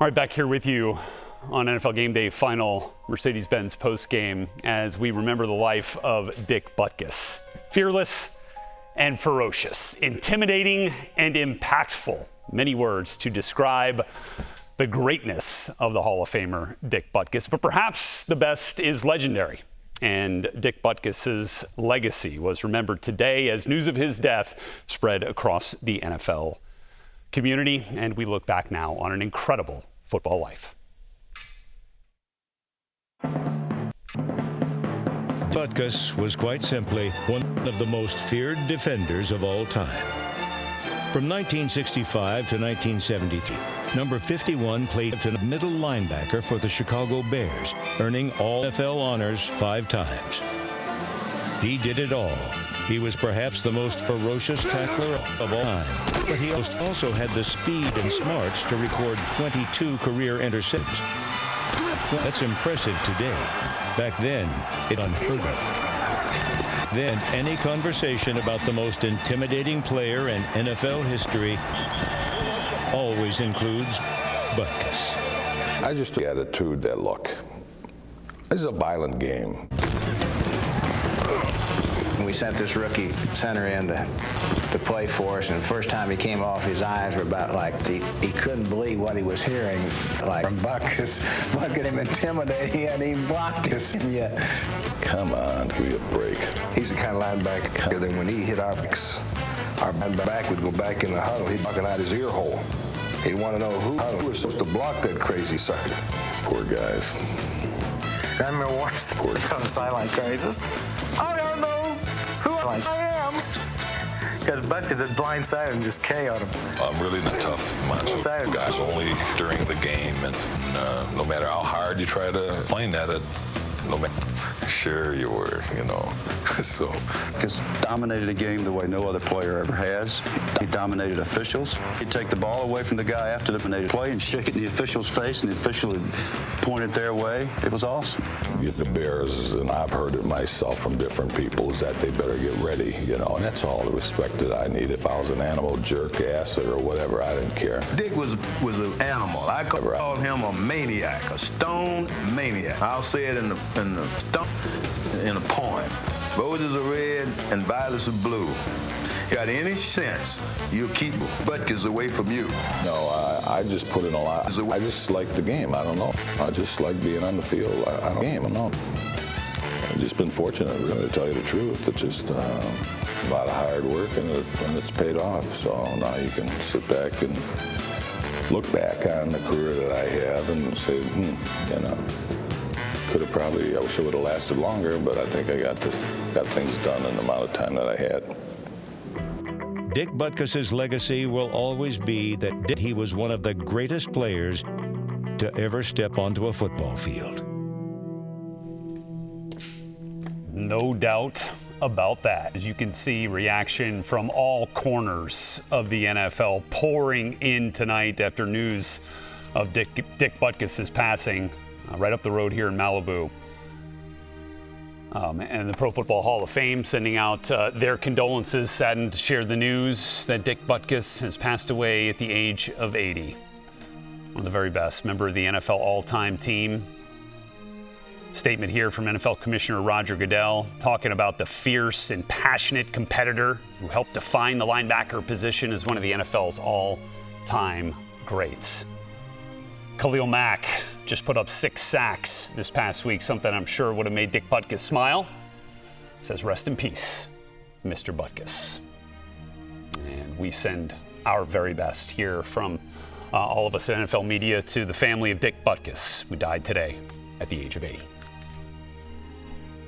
All right, back here with you on NFL Game Day final Mercedes-Benz post-game as we remember the life of Dick Butkus. Fearless and ferocious, intimidating and impactful. Many words to describe the greatness of the Hall of Famer Dick Butkus, but perhaps the best is legendary. And Dick Butkus's legacy was remembered today as news of his death spread across the NFL community, and we look back now on an incredible football life. Butkus was quite simply one of the most feared defenders of all time. From 1965 to 1973, number 51 played as a middle linebacker for the Chicago Bears, earning all NFL honors 5 times. He did it all. He was perhaps the most ferocious tackler of all time, but he also had the speed and smarts to record 22 career interceptions. That's impressive today. Back then, it's unheard of. Then, any conversation about the most intimidating player in NFL history always includes Butkus. I just the attitude, that look. This is a violent game. We sent this rookie center in to play for us, and the first time he came off, his eyes were about like he couldn't believe what he was hearing. Like from Butkus, look at him intimidating. He hadn't even blocked us yet. Come on, give me a break. He's the kind of linebacker that when he hit our back would go back in the huddle. He'd bucket out his ear hole. He'd want to know who was supposed to block that crazy sucker. Poor guys. I remember once on the sideline crazes. I don't know who I am. Because Butkus had blindsided and just KO'd him. I'm really the tough macho guys only during the game, and no matter how hard you try to explain that, sure you were, so. Butkus dominated a game the way no other player ever has. He dominated officials. He'd take the ball away from the guy after the dominated play and shake it in the official's face, and the official would point it their way. It was awesome. The Bears, and I've heard it myself from different people, is that they better get ready, and that's all the respect that I need. If I was an animal, jerk, acid, or whatever, I didn't care. Dick was an animal. I called him a maniac, a stone maniac. I'll say it in a poem. Roses are red and violets are blue. You got any sense, you'll keep Butkus away from you. No, I just put in a lot. I just like the game. I don't know. I just like being on the field. I don't know. I've just been fortunate, really, to tell you the truth. It's just a lot of hard work, and it's paid off. So now you can sit back and look back on the career that I have and say, could have probably, I wish it would have lasted longer, but I think I got things done in the amount of time that I had. Dick Butkus's legacy will always be that he was one of the greatest players to ever step onto a football field. No doubt about that. As you can see, reaction from all corners of the NFL pouring in tonight after news of Dick Butkus's passing. Right up the road here in Malibu. And the Pro Football Hall of Fame sending out their condolences, saddened to share the news that Dick Butkus has passed away at the age of 80. One of the very best, member of the NFL all-time team. Statement here from NFL Commissioner Roger Goodell talking about the fierce and passionate competitor who helped define the linebacker position as one of the NFL's all-time greats. Khalil Mack just put up 6 sacks this past week, something I'm sure would have made Dick Butkus smile. Says, rest in peace, Mr. Butkus. And we send our very best here from all of us at NFL Media to the family of Dick Butkus, who died today at the age of 80.